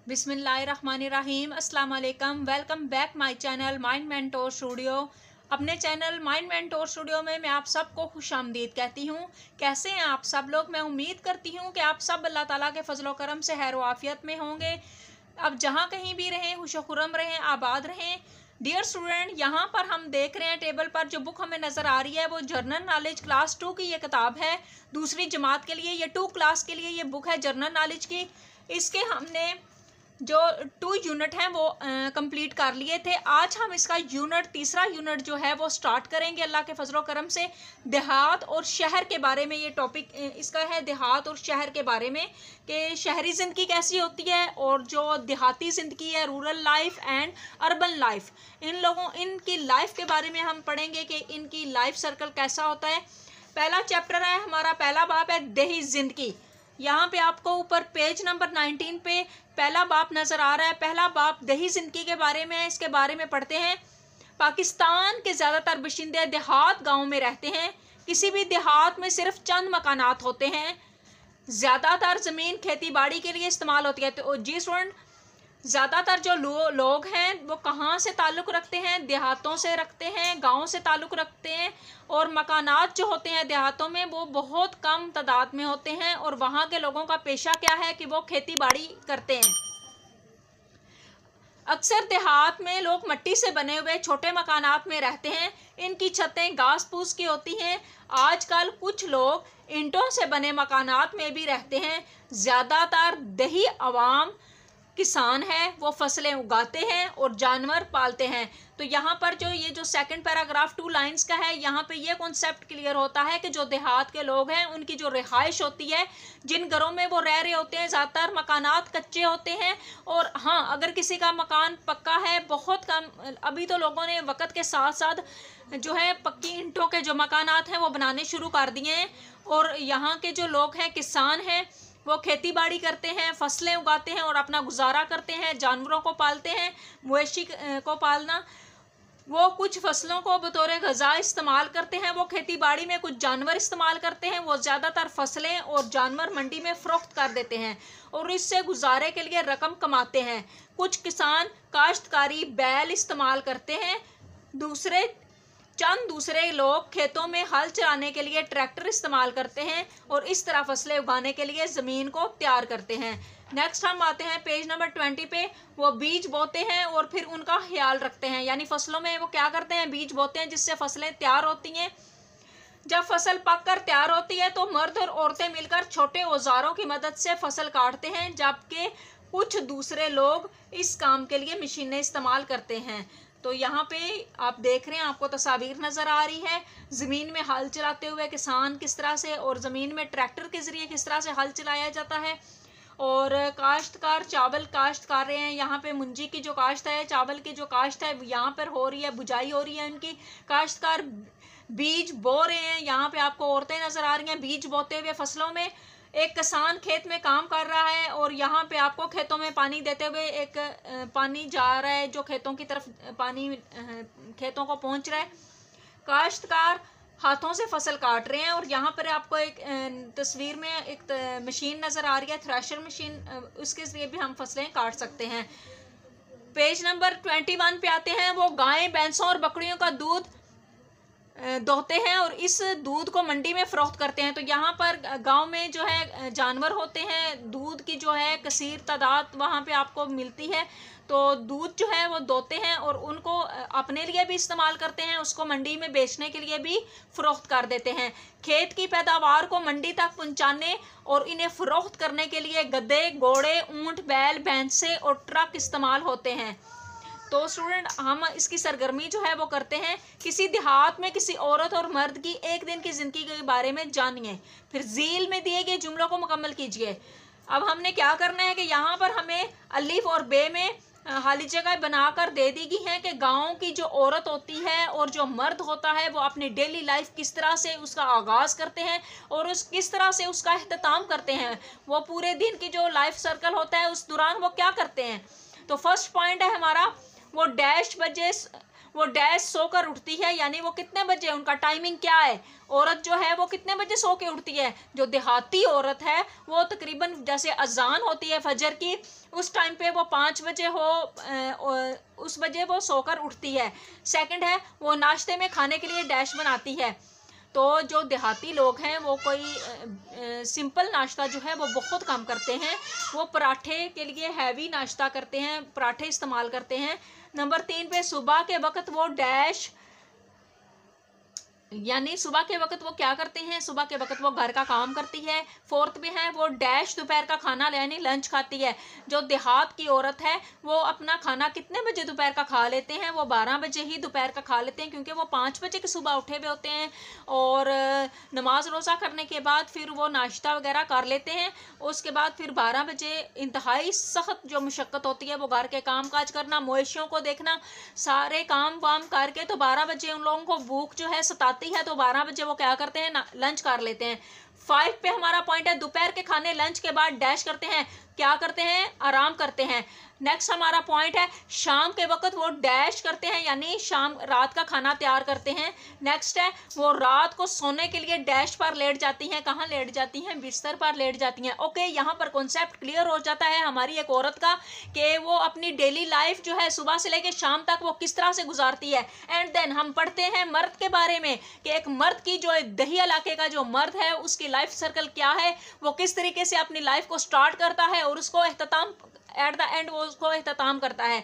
बिस्मिल्लाहिर्रहमानिर्रहीम। अस्सलाम वालेकुम। Welcome back my channel mind mentor studio. अपने चैनल माइंड मेंटोर स्टूडियो में मैं आप सबको खुशामदीद कहती हूँ। कैसे हैं आप सब लोग? मैं उम्मीद करती हूँ कि आप सब अल्लाह ताला के फजलो करम से खैर आफियत में होंगे। अब जहाँ कहीं भी रहें, खुशो खुर्रम रहें, आबाद रहें। डियर स्टूडेंट, यहाँ पर हम देख रहे हैं टेबल पर जो बुक हमें नज़र आ रही है वो जनरल नॉलेज क्लास 2 की ये किताब है। दूसरी जमात के लिए, ये 2 क्लास के लिए ये बुक है जनरल नॉलेज की। इसके हमने जो 2 यूनिट हैं वो कंप्लीट कर लिए थे। आज हम इसका तीसरा यूनिट जो है वो स्टार्ट करेंगे अल्लाह के फजलो करम से। देहात और शहर के बारे में ये टॉपिक इसका है, देहात और शहर के बारे में कि शहरी ज़िंदगी कैसी होती है और जो देहाती ज़िंदगी है, rural life and urban life, इनकी लाइफ के बारे में हम पढ़ेंगे कि इनकी लाइफ सर्कल कैसा होता है। पहला चैप्टर है हमारा, पहला बाब है देही ज़िंदगी। यहाँ पे आपको ऊपर पेज नंबर 19 पे पहला बाब नज़र आ रहा है। पहला बाब दही ज़िंदगी के बारे में है। इसके बारे में पढ़ते हैं। पाकिस्तान के ज़्यादातर बशिंदे देहात गांव में रहते हैं। किसी भी देहात में सिर्फ चंद मकानात होते हैं। ज़्यादातर ज़मीन खेती बाड़ी के लिए इस्तेमाल होती है। तो जी स्टूडेंट, ज़्यादातर जो लोग हैं वो कहाँ से ताल्लुक़ रखते हैं? देहातों से रखते हैं, गाँव से ताल्लुक़ रखते हैं। और मकानात जो होते हैं देहातों में वो बहुत कम तादाद में होते हैं। और वहाँ के लोगों का पेशा क्या है कि वो खेती बाड़ी करते हैं। अक्सर देहात में लोग मिट्टी से बने हुए छोटे मकानात में रहते हैं। इनकी छतें घास फूस की होती हैं। आजकल कुछ लोग ईंटों से बने मकानात में भी रहते हैं। ज़्यादातर दही अवाम किसान है, वो फसलें उगाते हैं और जानवर पालते हैं। तो यहाँ पर जो सेकंड पैराग्राफ 2 लाइंस का है, यहाँ पे ये कॉन्सेप्ट क्लियर होता है कि जो देहात के लोग हैं उनकी जो रिहाइश होती है, जिन घरों में वो रह रहे होते हैं, ज़्यादातर मकानात कच्चे होते हैं। और हाँ, अगर किसी का मकान पक्का है, बहुत कम, अभी तो लोगों ने वक्त के साथ साथ जो है पक्की ईंटों के जो मकानात हैं वो बनाने शुरू कर दिए हैं। और यहाँ के जो लोग हैं, किसान हैं, वो खेती बाड़ी करते हैं, फसलें उगाते हैं और अपना गुजारा करते हैं, जानवरों को पालते हैं। मवेशी को पालना, वो कुछ फसलों को बतौर ग़िज़ा इस्तेमाल करते हैं, वो खेती बाड़ी में कुछ जानवर इस्तेमाल करते हैं। वो ज़्यादातर फसलें और जानवर मंडी में फ़रोख्त कर देते हैं और इससे गुजारे के लिए रकम कमाते हैं। कुछ किसान काश्तकारी बैल इस्तेमाल करते हैं। चंद दूसरे लोग खेतों में हल चलाने के लिए ट्रैक्टर इस्तेमाल करते हैं और इस तरह फसलें उगाने के लिए ज़मीन को तैयार करते हैं। नेक्स्ट हम आते हैं पेज नंबर 20 पे। वो बीज बोते हैं और फिर उनका ख्याल रखते हैं। यानी फसलों में वो क्या करते हैं? बीज बोते हैं, जिससे फसलें तैयार होती हैं। जब फसल पककर तैयार होती है तो मर्द और औरतें मिलकर छोटे औजारों की मदद से फसल काटते हैं, जबकि कुछ दूसरे लोग इस काम के लिए मशीनें इस्तेमाल करते हैं। तो यहाँ पे आप देख रहे हैं, आपको तस्वीर नज़र आ रही है, ज़मीन में हल चलाते हुए किसान किस तरह से, और ज़मीन में ट्रैक्टर के ज़रिए किस तरह से हल चलाया जाता है। और काश्तकार चावल काश्त कर रहे हैं। यहाँ पे मुंजी की जो काश्त है, चावल की जो काश्त है, यहाँ पर हो रही है, बुझाई हो रही है उनकी। काश्तकार बीज बो रहे हैं। यहाँ पे आपको औरतें नज़र आ रही हैं बीज बोते हुए फसलों में। एक किसान खेत में काम कर रहा है और यहाँ पे आपको खेतों में पानी देते हुए एक पानी जा रहा है, जो खेतों की तरफ पानी खेतों को पहुँच रहा है। काश्तकार हाथों से फसल काट रहे हैं और यहाँ पर आपको एक तस्वीर में एक मशीन नज़र आ रही है, थ्रेशर मशीन, उसके ज़रिए भी हम फसलें काट सकते हैं। पेज नंबर 21 पे आते हैं। वो गाय, भैंसों और बकरियों का दूध दोहते हैं और इस दूध को मंडी में फ़रोख्त करते हैं। तो यहाँ पर गांव में जो है जानवर होते हैं, दूध की जो है कसीर तादाद वहाँ पे आपको मिलती है। तो दूध जो है वो दोहते हैं और उनको अपने लिए भी इस्तेमाल करते हैं, उसको मंडी में बेचने के लिए भी फ़रोख्त कर देते हैं। खेत की पैदावार को मंडी तक पहुँचाने और इन्हें फ़रोख्त करने के लिए गधे, घोड़े, ऊँट, बैल, भैंसे और ट्रक इस्तेमाल होते हैं। तो स्टूडेंट, हम इसकी सरगर्मी जो है वो करते हैं। किसी देहात में किसी औरत और मर्द की एक दिन की ज़िंदगी के बारे में जानिए, फिर झील में दिए गए जुमलों को मुकम्मल कीजिए। अब हमने क्या करना है कि यहाँ पर हमें अलिफ और बे में खाली जगह बनाकर दे दी गई है कि गाँव की जो औरत होती है और जो मर्द होता है वो अपनी डेली लाइफ किस तरह से उसका आगाज़ करते हैं और किस तरह से उसका अहतमाम करते हैं। वो पूरे दिन की जो लाइफ सर्कल होता है उस दौरान वो क्या करते हैं। तो फर्स्ट पॉइंट है हमारा, वो वो डैश सोकर उठती है, यानी वो कितने बजे, उनका टाइमिंग क्या है, औरत जो है वो कितने बजे सो के उठती है। जो देहाती औरत है वो तकरीबन जैसे अजान होती है फजर की, उस टाइम पे वो 5 बजे उस बजे वो सोकर उठती है। सेकंड है वो नाश्ते में खाने के लिए डैश बनाती है। तो जो देहाती लोग हैं वो कोई सिंपल नाश्ता जो है वो बहुत कम करते हैं, वो पराठे के लिए हैवी नाश्ता करते हैं, पराठे इस्तेमाल करते हैं। नंबर 3 पे सुबह के वक्त वो डैश, यानी सुबह के वक्त वो क्या करते हैं, सुबह के वक्त वो घर का काम करती है। फोर्थ पे है वो डैश दोपहर का खाना यानी लंच खाती है। जो देहात की औरत है वो अपना खाना कितने बजे दोपहर का खा लेते हैं, वो 12 बजे ही दोपहर का खा लेते हैं, क्योंकि वो 5 बजे की सुबह उठे हुए होते हैं और नमाज रोज़ा करने के बाद फिर वो नाश्ता वगैरह कर लेते हैं। उसके बाद फिर 12 बजे इंतहाई सख्त जो मुशक्क़त होती है वो घर के काम काज करना, मवेशियों को देखना, सारे काम वाम करके तो 12 बजे उन लोगों को भूख जो है सताती है, तो 12 बजे वो क्या करते हैं, लंच कर लेते हैं। 5 पे हमारा पॉइंट है दोपहर के खाने लंच के बाद डैश करते हैं, क्या करते हैं, आराम करते हैं। नेक्स्ट हमारा पॉइंट है शाम के वक्त वो डैश करते हैं, यानी शाम रात का खाना तैयार करते हैं। नेक्स्ट है वो रात को सोने के लिए डैश पर लेट जाती हैं, कहाँ लेट जाती हैं, बिस्तर पर लेट जाती हैं। ओके, यहाँ पर कॉन्सेप्ट क्लियर हो जाता है हमारी एक औरत का कि वो अपनी डेली लाइफ जो है सुबह से लेकर शाम तक वो किस तरह से गुजारती है। एंड देन हम पढ़ते हैं मर्द के बारे में कि एक मर्द की जो दही इलाके का जो मर्द है उसकी लाइफ सर्कल क्या है, वो किस तरीके से अपनी लाइफ को स्टार्ट करता है और उसको एहतमाम एट द एंड वो उसको एहतमाम करता है।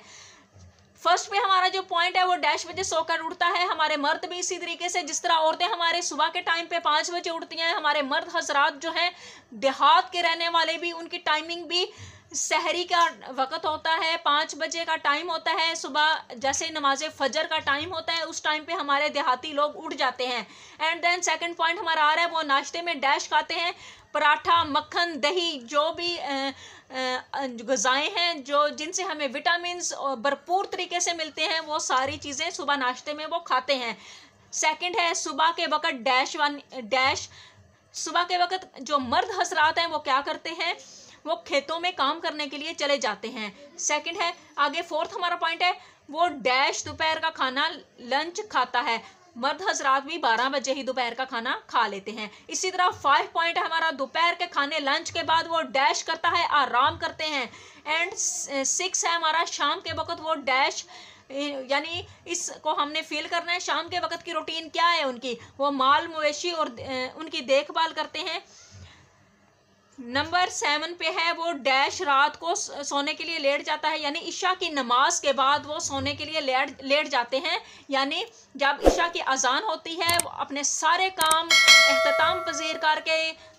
फर्स्ट पे हमारा जो पॉइंट है वो डैश बजे सोकर उठता है। हमारे मर्द भी इसी तरीके से, जिस तरह औरतें हमारे सुबह के टाइम पे 5 बजे उठती हैं, हमारे मर्द हजरात जो हैं देहात के रहने वाले भी, उनकी टाइमिंग भी सहरी का वक़्त होता है, 5 बजे का टाइम होता है सुबह, जैसे नमाज फजर का टाइम होता है उस टाइम पे हमारे देहाती लोग उठ जाते हैं। एंड देन सेकंड पॉइंट हमारा आ रहा है वो नाश्ते में डैश खाते हैं, पराठा, मक्खन, दही, जो भी ग़िज़ाएँ हैं जो जिनसे हमें विटामिन्स भरपूर तरीके से मिलते हैं, वो सारी चीज़ें सुबह नाश्ते में वो खाते हैं। सेकंड है सुबह के वक़्त डैश, सुबह के वक़्त जो मर्द हजरात हैं वो क्या करते हैं, वो खेतों में काम करने के लिए चले जाते हैं। सेकंड है आगे फोर्थ हमारा पॉइंट है वो डैश दोपहर का खाना लंच खाता है। मर्द हजरात भी 12 बजे ही दोपहर का खाना खा लेते हैं। इसी तरह 5 पॉइंट है हमारा दोपहर के खाने लंच के बाद वो डैश करता है, आराम करते हैं। एंड 6 है हमारा शाम के वक्त वो डैश, यानी इसको हमने फील करना है शाम के वक्त की रूटीन क्या है उनकी, वो माल मवेशी और उनकी देखभाल करते हैं। नंबर 7 पे है वो डैश रात को सोने के लिए लेट जाता है, यानी इशा की नमाज के बाद वो सोने के लिए लेट जाते हैं, यानी जब इशा की अजान होती है वो अपने सारे काम एहतमाम पजीर करके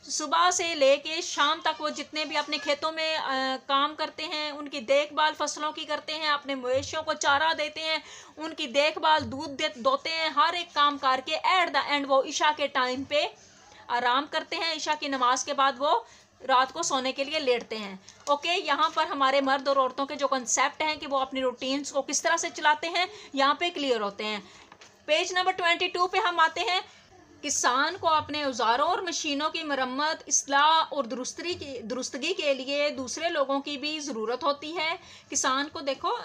सुबह से लेके शाम तक वो जितने भी अपने खेतों में काम करते हैं, उनकी देखभाल फसलों की करते हैं, अपने मवेशियों को चारा देते हैं, उनकी देखभाल, दूध दोते हैं, हर एक काम करके एट द एंड वो इशा के टाइम पे आराम करते हैं। इशा की नमाज के बाद वो रात को सोने के लिए लेटते हैं। ओके, यहाँ पर हमारे मर्द और औरतों के जो कॉन्सेप्ट हैं कि वो अपनी रूटीन्स को किस तरह से चलाते हैं यहाँ पे क्लियर होते हैं। पेज नंबर 22 पे हम आते हैं। किसान को अपने औजारों और मशीनों की मरम्मत, इस्लाह और दुरुस्तगी के लिए दूसरे लोगों की भी ज़रूरत होती है। किसान को देखो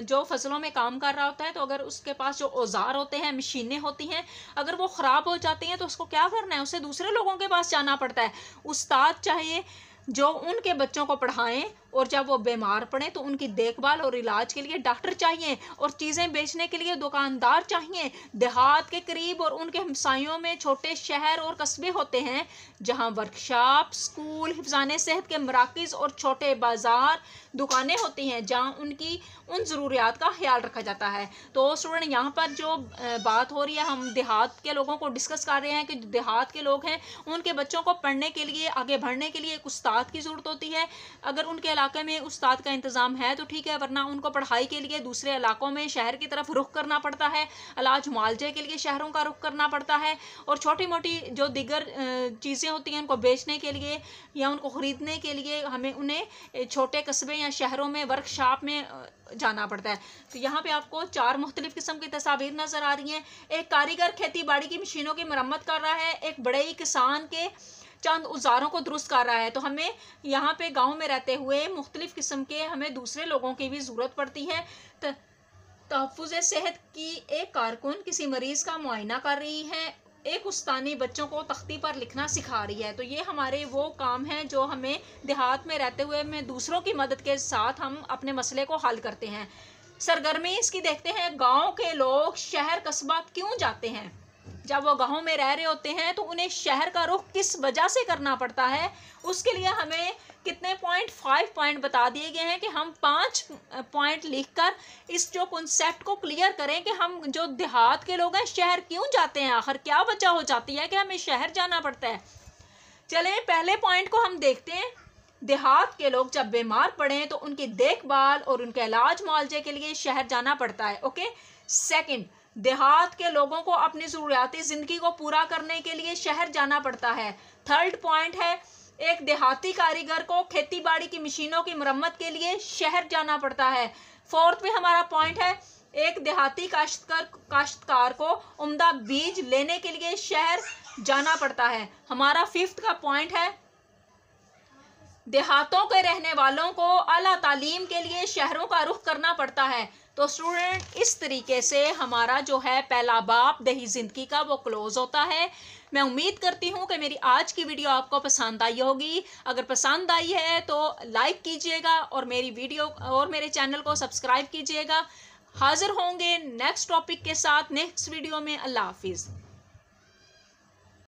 जो फसलों में काम कर रहा होता है, तो अगर उसके पास जो औजार होते हैं, मशीनें होती हैं, अगर वो ख़राब हो जाती हैं तो उसको क्या करना है, उसे दूसरे लोगों के पास जाना पड़ता है। उस्ताद चाहिए जो उनके बच्चों को पढ़ाएं, और जब वो बीमार पड़े तो उनकी देखभाल और इलाज के लिए डॉक्टर चाहिए, और चीज़ें बेचने के लिए दुकानदार चाहिए। देहात के करीब और उनके हमसायों में छोटे शहर और कस्बे होते हैं जहां वर्कशॉप, स्कूल, हिफ्ज़ाने सेहत के मराकज़ और छोटे बाज़ार, दुकानें होती हैं जहां उनकी उन ज़रूरियात का ख्याल रखा जाता है। तो स्टूडेंट यहाँ पर जो बात हो रही है, हम देहात के लोगों को डिस्कस कर रहे हैं कि देहात के लोग हैं उनके बच्चों को पढ़ने के लिए, आगे बढ़ने के लिए एक उस्ताद की ज़रूरत होती है। अगर उनके इलाके में उस्ताद का इंतज़ाम है तो ठीक है, वरना उनको पढ़ाई के लिए दूसरे इलाकों में शहर की तरफ रुख करना पड़ता है, इलाज मुआलजे के लिए शहरों का रुख करना पड़ता है, और छोटी मोटी जो दीगर चीज़ें होती हैं उनको बेचने के लिए या उनको ख़रीदने के लिए हमें उन्हें छोटे कस्बे या शहरों में वर्कशॉप में जाना पड़ता है। तो यहाँ पे आपको 4 मुख्तलिफ़ किस्म की तस्वीर नज़र आ रही हैं। एक कारीगर खेती बाड़ी की मशीनों की मरम्मत कर रहा है, एक बड़े ही किसान के चंद औजारों को दुरुस्त कर रहा है। तो हमें यहाँ पे गांव में रहते हुए मुख्तलिफ़ किस्म के हमें दूसरे लोगों की भी ज़रूरत पड़ती है तहफ़्फ़ुज़ सेहत की एक कारकुन किसी मरीज़ का मुआयना कर रही है, एक उस्तानी बच्चों को तख्ती पर लिखना सिखा रही है। तो ये हमारे वो काम हैं जो हमें देहात में रहते हुए में दूसरों की मदद के साथ हम अपने मसले को हल करते हैं। सरगर्मी इसकी देखते हैं, गांव के लोग शहर कस्बा क्यों जाते हैं। जब वो गांव में रह रहे होते हैं तो उन्हें शहर का रुख किस वजह से करना पड़ता है, उसके लिए हमें कितने पॉइंट 5 पॉइंट बता दिए गए हैं कि हम 5 पॉइंट लिखकर इस जो कॉन्सेप्ट को क्लियर करें कि हम जो देहात के लोग हैं शहर क्यों जाते हैं, आखिर क्या वजह हो जाती है कि हमें शहर जाना पड़ता है। चलें पहले पॉइंट को हम देखते हैं। देहात के लोग जब बीमार पड़े तो उनकी देखभाल और उनके इलाज मुआवजे के लिए शहर जाना पड़ता है। ओके। सेकंड, देहात के लोगों को अपनी ज़रूरियाती ज़िंदगी को पूरा करने के लिए शहर जाना पड़ता है। थर्ड पॉइंट है, एक देहाती कारीगर को खेती बाड़ी की मशीनों की मरम्मत के लिए शहर जाना पड़ता है। फोर्थ पे हमारा पॉइंट है, एक देहाती काश्तकार को उम्दा बीज लेने के लिए शहर जाना पड़ता है। हमारा फिफ्थ का पॉइंट है, देहातों के रहने वालों को आला तालीम के लिए शहरों का रुख करना पड़ता है। तो स्टूडेंट, इस तरीके से हमारा जो है पहला बाब देही ज़िंदगी का वो क्लोज होता है। मैं उम्मीद करती हूँ कि मेरी आज की वीडियो आपको पसंद आई होगी। अगर पसंद आई है तो लाइक कीजिएगा और मेरी वीडियो और मेरे चैनल को सब्सक्राइब कीजिएगा। हाजिर होंगे नेक्स्ट टॉपिक के साथ नेक्स्ट वीडियो में। अल्लाह हाफिज़।